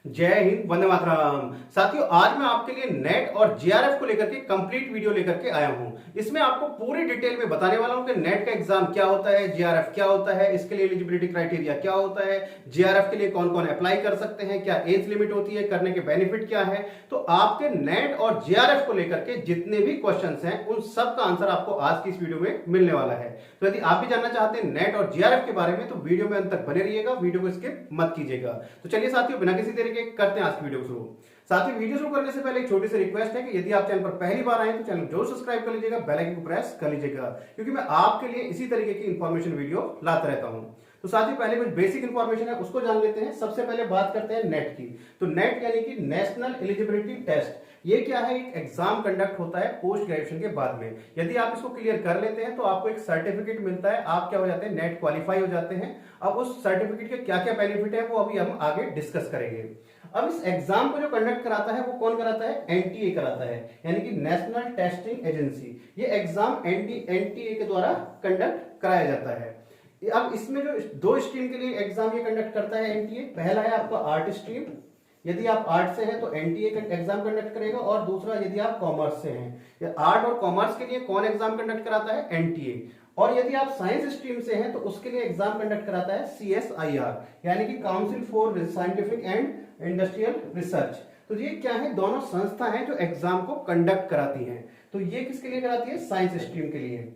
जय हिंद, वंदे मातरम। साथियों, आज मैं आपके लिए नेट और जेआरएफ को लेकर के कंप्लीट वीडियो लेकर के आया हूं। इसमें आपको पूरी डिटेल में बताने वाला हूं कि नेट का एग्जाम क्या होता है, जेआरएफ क्या होता है, इसके लिए एलिजिबिलिटी क्राइटेरिया क्या होता है, जेआरएफ के लिए कौन कौन अप्लाई कर सकते हैं, क्या एज लिमिट होती है, करने के बेनिफिट क्या है। तो आपके नेट और जेआरएफ को लेकर के जितने भी क्वेश्चन हैं उन सब का आंसर आपको आज की इस वीडियो में मिलने वाला है। तो यदि आप भी जानना चाहते हैं नेट और जेआरएफ के बारे में तो वीडियो में अंत तक बने रहिएगा, वीडियो को स्किप मत कीजिएगा। तो चलिए साथियों, बिना किसी देरी के करते हैं आज की वीडियो शुरू। साथियों, वीडियो शुरू करने से पहले एक छोटी सी रिक्वेस्ट है कि यदि आप चैनल पर पहली बार आए तो चैनल जरूर सब्सक्राइब कर लीजिएगा, बेल आइकन को प्रेस कर लीजिएगा, क्योंकि मैं आपके लिए इसी तरीके की इंफॉर्मेशन वीडियो लाता रहता हूं। तो साथियों, पहले कुछ बेसिक इंफॉर्मेशन है उसको जान लेते हैं। सबसे पहले बात करते हैं नेट की। तो नेट यानी कि नेशनल एलिजिबिलिटी टेस्ट। ये क्या है? एक एग्जाम कंडक्ट होता है पोस्ट ग्रेजुएशन के बाद में। यदि आप इसको क्लियर कर लेते हैं तो आपको एक सर्टिफिकेट मिलता है, आप क्या हो जाते हैं, नेट क्वालिफाई हो जाते हैं। अब उस सर्टिफिकेट के क्या क्या बेनिफिट है वो अभी हम आगे डिस्कस करेंगे। अब इस एग्जाम को जो कंडक्ट कराता है वो कौन कराता है? एनटीए कराता है, यानी कि नेशनल टेस्टिंग एजेंसी। ये एग्जाम एनटीए के द्वारा कंडक्ट कराया जाता है। अब इसमें जो दो स्ट्रीम के लिए एग्जाम ये कंडक्ट करता है एनटीए, पहला है आपका आर्ट स्ट्रीम, यदि आप आर्ट से हैं तो एनटीए एग्जाम कंडक्ट करेगा, और दूसरा यदि आप कॉमर्स से हैं। आर्ट और कॉमर्स के लिए कौन एग्जाम कंडक्ट कराता है? एनटीए। और यदि आप साइंस स्ट्रीम से हैं तो उसके लिए एग्जाम कंडक्ट कराता है सीएसआईआर, यानी कि council for scientific and industrial research. तो ये क्या है? दोनों संस्था हैं जो एग्जाम को कंडक्ट कराती हैं। तो ये किसके लिए कराती है? साइंस स्ट्रीम के लिए।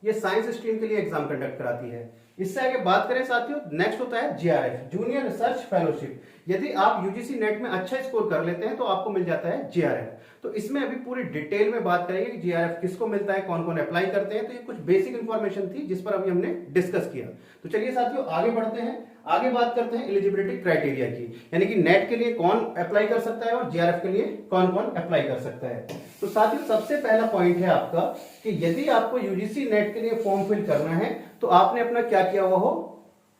ये साइंस स्ट्रीम के लिए एग्जाम कंडक्ट कराती है। इससे आगे बात करें साथियों, नेक्स्ट होता है जेआरएफ, जूनियर रिसर्च फेलोशिप। यदि आप यूजीसी नेट में अच्छा स्कोर कर लेते हैं तो आपको मिल जाता है जेआरएफ। तो इसमें अभी पूरी डिटेल में बात करेंगे कि जेआरएफ किसको मिलता है, कौन कौन अप्लाई करते हैं। तो ये कुछ बेसिक इंफॉर्मेशन थी जिस पर अभी हमने डिस्कस किया। तो चलिए साथियों आगे बढ़ते हैं, आगे बात करते हैं एलिजिबिलिटी क्राइटेरिया की, यानी कि नेट के लिए कौन अप्लाई कर सकता है और जेआरएफ के लिए कौन कौन अप्लाई कर सकता है। तो साथियों, सबसे पहला पॉइंट है आपका कि यदि आपको यूजीसी नेट के लिए फॉर्म फिल करना है तो आपने अपना क्या किया हुआ हो?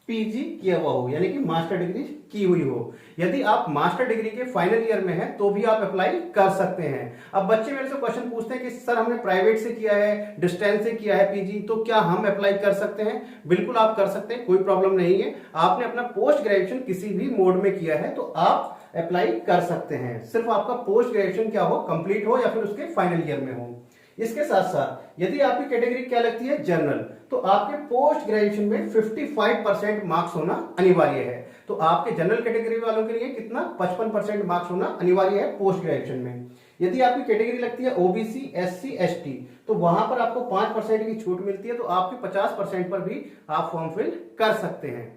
पीजी किया हुआ हो, यानी कि मास्टर डिग्री की हुई हो। यदि आप मास्टर डिग्री के फाइनल ईयर में हैं तो भी आप अप्लाई कर सकते हैं। अब बच्चे मेरे से क्वेश्चन पूछते हैं कि सर हमने प्राइवेट से किया है, डिस्टेंस से किया है पीजी, तो क्या हम अप्लाई कर सकते हैं? बिल्कुल आप कर सकते हैं, कोई प्रॉब्लम नहीं है। आपने अपना पोस्ट ग्रेजुएशन किसी भी मोड में किया है तो आप अप्लाई कर सकते हैं। सिर्फ आपका पोस्ट ग्रेजुएशन क्या हो, कंप्लीट हो या फिर उसके फाइनल ईयर में हो। इसके साथ साथ यदि आपकी कैटेगरी क्या लगती है? जनरल, तो आपके पोस्ट ग्रेजुएशन में 55% मार्क्स होना अनिवार्य है। तो आपके जनरल कैटेगरी वालों के लिए कितना? 55% मार्क्स होना अनिवार्य है पोस्ट ग्रेजुएशन में। यदि आपकी कैटेगरी लगती है ओबीसी, एससी, एसटी, तो वहां पर आपको 5% की छूट मिलती है, तो आपके 50% पर भी आप फॉर्म फिल कर सकते हैं।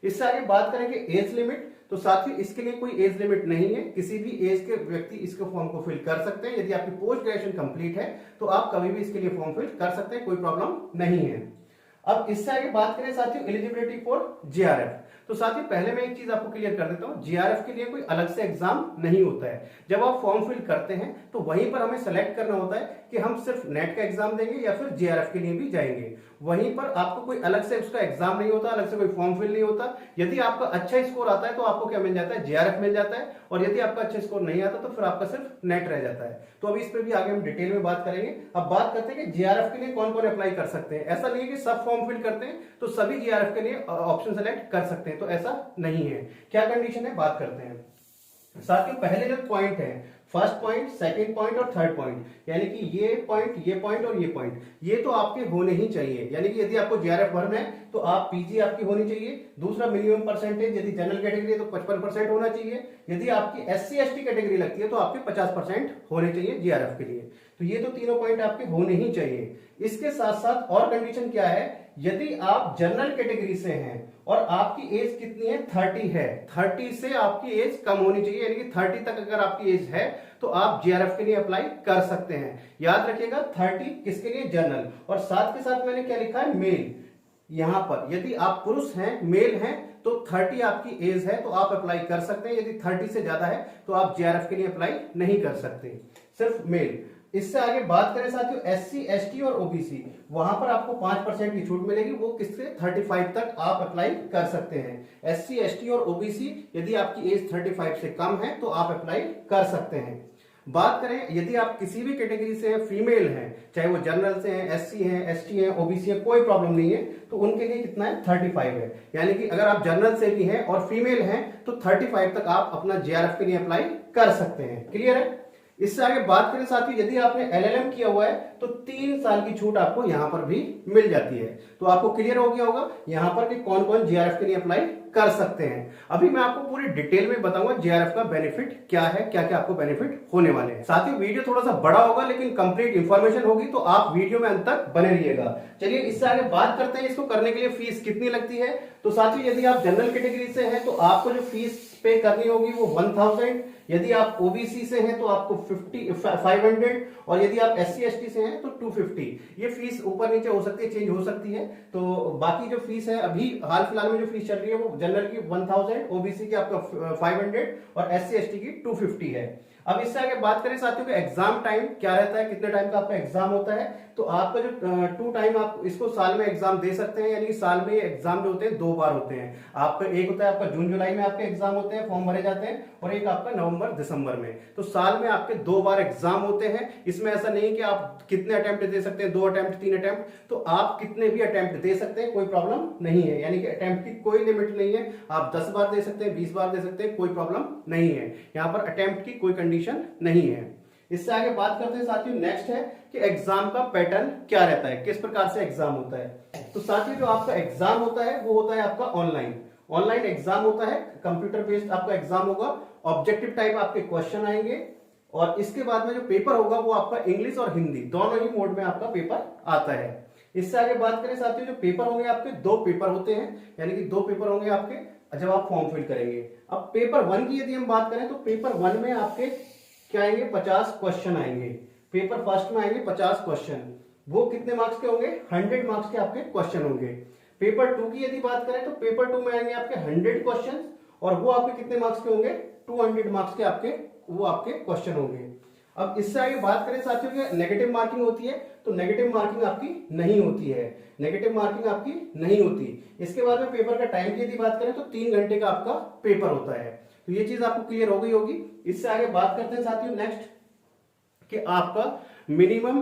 इससे आगे बात करेंगे एज लिमिट। तो साथियों, इसके लिए कोई एज लिमिट नहीं है, किसी भी एज के व्यक्ति इसके फॉर्म को फिल कर सकते हैं। यदि आपकी पोस्ट ग्रेजुएशन कंप्लीट है तो आप कभी भी इसके लिए फॉर्म फिल कर सकते हैं, कोई प्रॉब्लम नहीं है। अब इससे आगे बात करें साथियों एलिजिबिलिटी फॉर जेआरएफ। तो साथियों, पहले मैं एक चीज आपको क्लियर कर देता हूं, जेआरएफ के लिए कोई अलग से एग्जाम नहीं होता है। जब आप फॉर्म फिल करते हैं तो वहीं पर हमें सेलेक्ट करना होता है कि हम सिर्फ नेट का एग्जाम देंगे या फिर जेआरएफ के लिए भी जाएंगे। वहीं पर आपको कोई अलग से उसका एग्जाम नहीं होता, अलग से कोई फॉर्म फिल नहीं होता। यदि आपका अच्छा स्कोर आता है तो आपको क्या मिल जाता है? जेआरएफ मिल जाता है, और यदि आपका अच्छा स्कोर नहीं आता तो फिर आपका सिर्फ नेट रह जाता है। तो अभी इस पर भी आगे हम डिटेल में बात करेंगे। अब बात करते हैं कि जेआरएफ के लिए कौन कौन अप्लाई कर सकते हैं। ऐसा नहीं है कि सब फॉर्म फिल करते हैं तो सभी जेआरएफ के लिए ऑप्शन सेलेक्ट कर सकते हैं, तो ऐसा नहीं है। क्या कंडीशन है, बात करते हैं साथियों। पहले जो पॉइंट है, फर्स्ट पॉइंट, सेकंड पॉइंट और थर्ड पॉइंट, यानी कि ये पॉइंट और ये पॉइंट, ये तो आपके होने ही चाहिए। यानी कि यदि आपको जेआरएफ भरना है तो आप पीजी आपकी होनी चाहिए। दूसरा, मिनिमम परसेंटेज, यदि जनरल कैटेगरी है तो 55% होना चाहिए। यदि आपकी एससी एसटी कैटेगरी लगती है तो आपके 50% होने चाहिए जेआरएफ के लिए। तो ये तो तीनों पॉइंट आपके होने ही चाहिए। इसके साथ साथ और कंडीशन क्या है? यदि आप जनरल कैटेगरी से हैं और आपकी एज कितनी है? 30 है, 30 से आपकी एज कम होनी चाहिए, यानी कि 30 तक अगर आपकी एज है तो आप जेआरएफ के लिए अप्लाई कर सकते हैं। याद रखिएगा 30 किसके लिए? जनरल। और साथ के साथ मैंने क्या लिखा है? मेल। यहां पर यदि आप पुरुष हैं, मेल हैं, तो 30 आपकी एज है तो आप अप्लाई कर सकते हैं। यदि 30 से ज्यादा है तो आप जेआरएफ के लिए अप्लाई नहीं कर सकते, सिर्फ मेल। इससे आगे बात करें साथियों एससी, एसटी और ओबीसी, वहां पर आपको 5% की छूट मिलेगी। वो किससे? 35 तक आप अप्लाई कर सकते हैं। एससी, एसटी और ओबीसी, यदि आपकी एज 35 से कम है तो आप अप्लाई कर सकते हैं। बात करें यदि आप किसी भी कैटेगरी से हैं, फीमेल हैं, चाहे वो जनरल से हैं, एससी हैं, एसटी हैं, ओबीसी है, कोई प्रॉब्लम नहीं है, तो उनके लिए कितना है 35 है। यानी कि अगर आप जनरल से भी हैं और फीमेल हैं तो 35 तक आप अपना जेआरएफ के लिए अप्लाई कर सकते हैं। क्लियर है। इससे आगे बात करें साथियों, यदि आपने एलएलएम किया हुआ है तो 3 साल की छूट आपको यहां पर भी मिल जाती है। तो आपको क्लियर हो गया होगा यहां पर कि कौन कौन जेआरएफ के लिए अप्लाई कर सकते हैं। अभी मैं आपको पूरी डिटेल में बताऊंगा जेआरएफ का बेनिफिट क्या है, क्या क्या आपको बेनिफिट होने वाले हैं। साथियों वीडियो थोड़ा सा बड़ा होगा लेकिन कंप्लीट इंफॉर्मेशन होगी, तो आप वीडियो में अंत तक बने रहिएगा। चलिए इससे आगे बात करते हैं इसको करने के लिए फीस कितनी लगती है। तो साथियों यदि आप जनरल कैटेगरी से हैं तो आपको जो फीस पे करनी होगी वो 1000, यदि आप ओबीसी से हैं तो आपको 500, और यदि आप एससी एसटी से हैं तो 250। ये फीस ऊपर नीचे हो सकती है, चेंज हो सकती है। तो बाकी जो फीस है अभी हाल फिलहाल में जो फीस चल रही है वो जनरल की 1000, ओबीसी की आपका 500 और एससी एसटी की 250 है। अब इससे आगे बात करें साथियों कि एग्जाम टाइम क्या रहता है, कितने टाइम का आपका एग्जाम होता है। तो आपका जो 2 टाइम आप इसको साल में एग्जाम दे सकते हैं, यानी कि साल में एग्जाम जो होते हैं 2 बार होते हैं। आपका एक होता है आपका जून जुलाई में आपके एग्जाम होते हैं, फॉर्म भरे जाते हैं, और एक आपका नवंबर दिसंबर में। तो साल में आपके 2 बार एग्जाम होते हैं। इसमें ऐसा नहीं कि आप कितने अटेम्प्ट दे सकते हैं, 2 अटेम्प्ट 3 अटेम्प्ट, तो आप कितने भी अटेम्प्ट दे सकते हैं, कोई प्रॉब्लम नहीं है। यानी कि अटेम्प्ट की कोई लिमिट नहीं है, आप 10 बार दे सकते हैं, 20 बार दे सकते हैं, कोई प्रॉब्लम नहीं है। यहाँ पर अटेम्प्ट की कोई कंडीशन नहीं है। इससे आगे बात करते हैं साथियों, नेक्स्ट है कि एग्जाम का पैटर्न क्या रहता है, किस प्रकार से एग्जाम होता है। तो साथियों जो आपका एग्जाम होता है वो होता है आपका ऑनलाइन एग्जाम होता है, कंप्यूटर बेस्ड आपका एग्जाम होगा। ऑब्जेक्टिव टाइप आपके क्वेश्चन आएंगे, और इसके बाद में जो पेपर होगा वो आपका इंग्लिश और हिंदी दोनों ही मोड में आपका पेपर आता है। इससे आगे बात करें साथियों, जो पेपर होंगे आपके 2 पेपर होते हैं, यानी कि 2 पेपर होंगे आपके जब आप फॉर्म फिल करेंगे। अब पेपर 1 की यदि हम बात करें तो पेपर 1 में आपके क्या आएंगे, 50 क्वेश्चन आएंगे। पेपर फर्स्ट में आएंगे 50 क्वेश्चन, वो कितने मार्क्स के होंगे, 100 मार्क्स के आपके क्वेश्चन होंगे। पेपर 2 की यदि बात करें तो पेपर 2 में आएंगे आपके 100 क्वेश्चन, और वो आपके कितने मार्क्स के होंगे, 200 मार्क्स के आपके क्वेश्चन होंगे। अब इससे आगे बात करें साथियों कि नेगेटिव मार्किंग होती है, तो नेगेटिव मार्किंग आपकी नहीं होती है, नेगेटिव मार्किंग आपकी नहीं होती। इसके बाद में पेपर का टाइम की यदि बात करें तो 3 घंटे का आपका पेपर होता है। तो ये चीज आपको क्लियर हो गई होगी। इससे आगे बात करते हैं साथियों नेक्स्ट कि आपका मिनिमम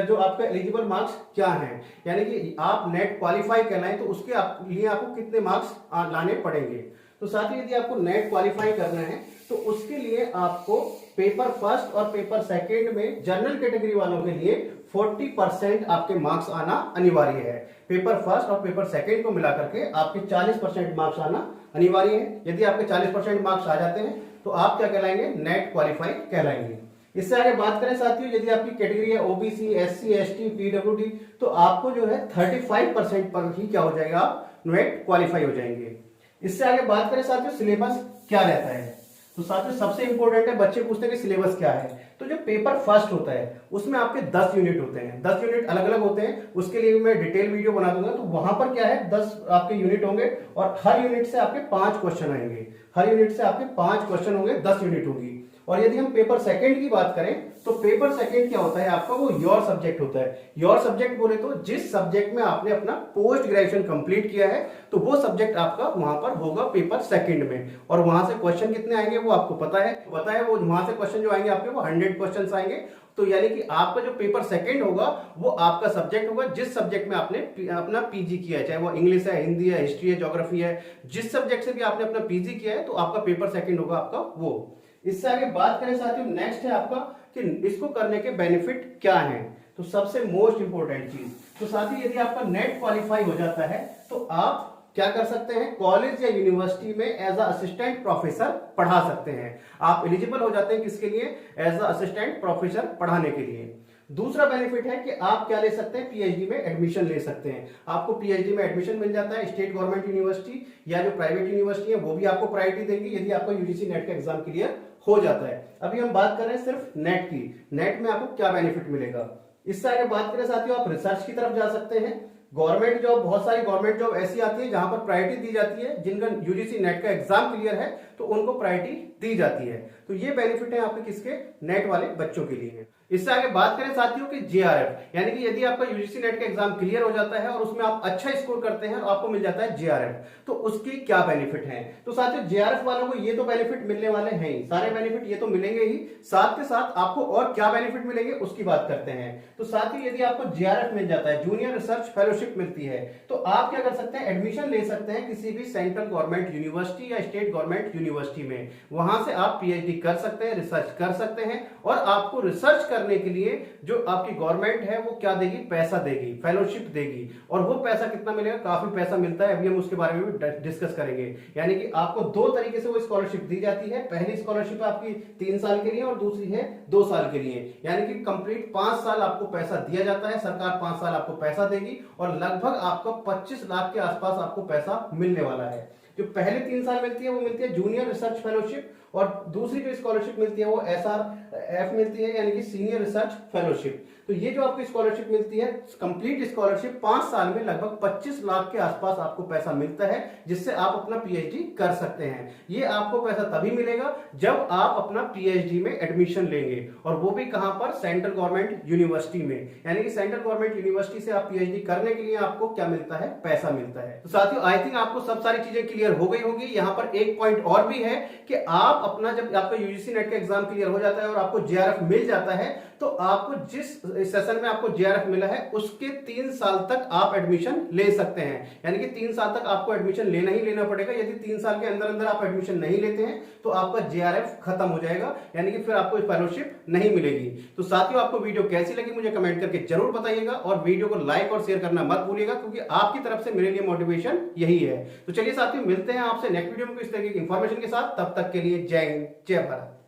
जो आपका एलिजिबल मार्क्स क्या है, यानी कि आप नेट क्वालिफाई करना है तो उसके लिए आपको कितने मार्क्स लाने पड़ेंगे। तो साथियों यदि आपको नेट क्वालिफाई करना है तो उसके लिए आपको पेपर फर्स्ट और पेपर सेकंड में जनरल कैटेगरी वालों के लिए 40% आपके मार्क्स आना अनिवार्य है। पेपर फर्स्ट और पेपर सेकंड को मिलाकर के आपके 40% मार्क्स आना अनिवार्य है। यदि आपके 40% मार्क्स आ जाते हैं तो आप क्या कहलाएंगे, नेट क्वालिफाई कहलाएंगे। इससे आगे बात करें साथियों, यदि आपकी कैटेगरी है ओबीसी, एससी, एसटी, पीडब्ल्यूडी, तो आपको जो है 35% पर ही क्या हो जाएगा, आप नेट क्वालिफाई हो जाएंगे। इससे आगे बात करें साथियों सिलेबस क्या रहता है। तो साथियों सबसे इंपॉर्टेंट है, बच्चे पूछते हैं कि सिलेबस क्या है। तो जो पेपर फर्स्ट होता है उसमें आपके 10 यूनिट होते हैं, 10 यूनिट अलग अलग होते हैं, उसके लिए भी मैं डिटेल वीडियो बना दूंगा। तो वहां पर क्या है 10 आपके यूनिट होंगे, और हर यूनिट से आपके 5 क्वेश्चन आएंगे, हर यूनिट से आपके 5 क्वेश्चन होंगे, 10 यूनिट होगी। और यदि हम पेपर सेकंड की बात करें तो पेपर सेकंड क्या होता है आपका, वो योर सब्जेक्ट होता है। योर सब्जेक्ट बोले तो जिस सब्जेक्ट में आपने अपना पोस्ट ग्रेजुएशन कंप्लीट किया है तो वो सब्जेक्ट आपका वहां पर होगा पेपर सेकंड में, और वहां से क्वेश्चन कितने आएंगे वो आपको पता है वो वहां से क्वेश्चन जो आएंगे आपके वो 100 क्वेश्चन आएंगे। तो यानी कि आपका जो पेपर सेकंड होगा वो आपका सब्जेक्ट होगा जिस सब्जेक्ट में आपने अपना पीजी किया है, चाहे वो इंग्लिश है, हिंदी है, हिस्ट्री है, ज्योग्राफी है, जिस सब्जेक्ट से भी आपने अपना पीजी किया है तो आपका पेपर सेकंड होगा आपका वो। इससे आगे बात करें साथियों नेक्स्ट है आपका कि इसको करने के बेनिफिट क्या हैं। तो सबसे मोस्ट इंपोर्टेंट चीज, तो साथियों यदि आपका नेट क्वालिफाई हो जाता है तो आप क्या कर सकते हैं, कॉलेज या यूनिवर्सिटी में एज अ असिस्टेंट प्रोफेसर पढ़ा सकते हैं। आप एलिजिबल हो जाते हैं किसके लिए, एज अ असिस्टेंट प्रोफेसर पढ़ाने के लिए। दूसरा बेनिफिट है कि आप क्या ले सकते हैं, पीएचडी में एडमिशन ले सकते हैं। आपको पीएचडी में एडमिशन मिल जाता है, स्टेट गवर्नमेंट यूनिवर्सिटी या जो प्राइवेट यूनिवर्सिटी है वो भी आपको प्रायोरिटी देंगी यदि आपका यूजीसी नेट का एग्जाम क्लियर हो जाता है। अभी हम बात कर रहे हैं सिर्फ नेट की, नेट में आपको क्या बेनिफिट मिलेगा। इससे आगे बात करें साथियों आप रिसर्च की तरफ जा सकते हैं। गवर्नमेंट जॉब, बहुत सारी गवर्नमेंट जॉब ऐसी आती है जहां पर प्रायोरिटी दी जाती है, जिनका यूजीसी नेट का एग्जाम क्लियर है तो उनको प्रायोरिटी दी जाती है। तो ये बेनिफिट है आपके किसके, नेट वाले बच्चों के लिए। इससे आगे बात करें साथियों कि जेआरएफ, यानी कि यदि आपका यूजीसी नेट का एग्जाम क्लियर हो जाता है और उसमें आप अच्छा स्कोर करते हैं और आपको मिल जाता है जेआरएफ, तो उसकी क्या बेनिफिट है। तो साथियों जेआरएफ वालों को ये तो बेनिफिट मिलने वाले हैं ही, सारे बेनिफिट ये तो मिलेंगे ही, साथ के साथ आपको और क्या बेनिफिट मिलेंगे उसकी बात करते हैं। तो साथियों यदि आपको जेआरएफ मिल जाता है, जूनियर रिसर्च फेलोशिप मिलती है, तो आप क्या कर सकते हैं, एडमिशन ले सकते हैं किसी भी सेंट्रल गवर्नमेंट यूनिवर्सिटी या स्टेट गवर्नमेंट यूनिवर्सिटी में। वहां से आप पीएचडी कर सकते हैं, रिसर्च कर सकते हैं, और आपको रिसर्च करने के लिए जो आपकी गवर्नमेंट है वो क्या देगी, पैसा देगी, फेलोशिप देगी। और वो पैसा कितना मिलेगा, काफी पैसा मिलता है, अभी हम उसके बारे में भी डिस्कस करेंगे। यानी कि आपको दो तरीके से वो स्कॉलरशिप दी जाती है, पहली स्कॉलरशिप आपकी 3 साल के लिए और दूसरी है 2 साल के लिए, यानी कि कंप्लीट 5 साल आपको पैसा दिया जाता है, सरकार 5 साल आपको पैसा देगी और लगभग आपको 25 लाख के आसपास आपको पैसा मिलने वाला है। जो पहले 3 साल मिलती है वो मिलती है जूनियर रिसर्च फेलोशिप, और दूसरी जो स्कॉलरशिप मिलती है वो एसआरएफ मिलती है, यानी कि सीनियर रिसर्च फेलोशिप। तो ये जो आपकी स्कॉलरशिप मिलती है, कंप्लीट स्कॉलरशिप 5 साल में लगभग 25 लाख के आसपास आपको पैसा मिलता है, जिससे आप अपना पीएचडी कर सकते हैं। ये आपको पैसा तभी मिलेगा जब आप अपना पीएचडी में एडमिशन लेंगे, और वो भी कहां पर, सेंट्रल गवर्नमेंट यूनिवर्सिटी में। यानी कि सेंट्रल गवर्नमेंट यूनिवर्सिटी से आप पीएचडी करने के लिए आपको क्या मिलता है, पैसा मिलता है। तो साथियों आई थिंक आपको सब सारी चीजें क्लियर हो गई होंगी। यहां पर एक पॉइंट और भी है कि आप अपना, जब आपका यूजीसी नेट का एग्जाम क्लियर हो जाता है और आपको जेआरएफ मिल जाता है, तो आपको जिस सेशन में आपको जेआरएफ मिला है उसके 3 साल तक आप एडमिशन ले सकते हैं। यानी कि 3 साल तक आपको एडमिशन लेना ही लेना पड़ेगा। यदि 3 साल के अंदर अंदर आप एडमिशन नहीं लेते हैं तो आपका जेआरएफ खत्म हो जाएगा, यानी कि फिर आपको फेलोशिप नहीं मिलेगी। तो साथियों आपको वीडियो कैसी लगी मुझे कमेंट करके जरूर बताइएगा, और वीडियो को लाइक और शेयर करना मत भूलिएगा, क्योंकि आपकी तरफ से मेरे लिए मोटिवेशन यही है। तो चलिए साथियों मिलते हैं आपसे नेक्स्ट वीडियो में इस तरह की इंफॉर्मेशन के साथ। तब तक के लिए जय हिंद, जय भारत।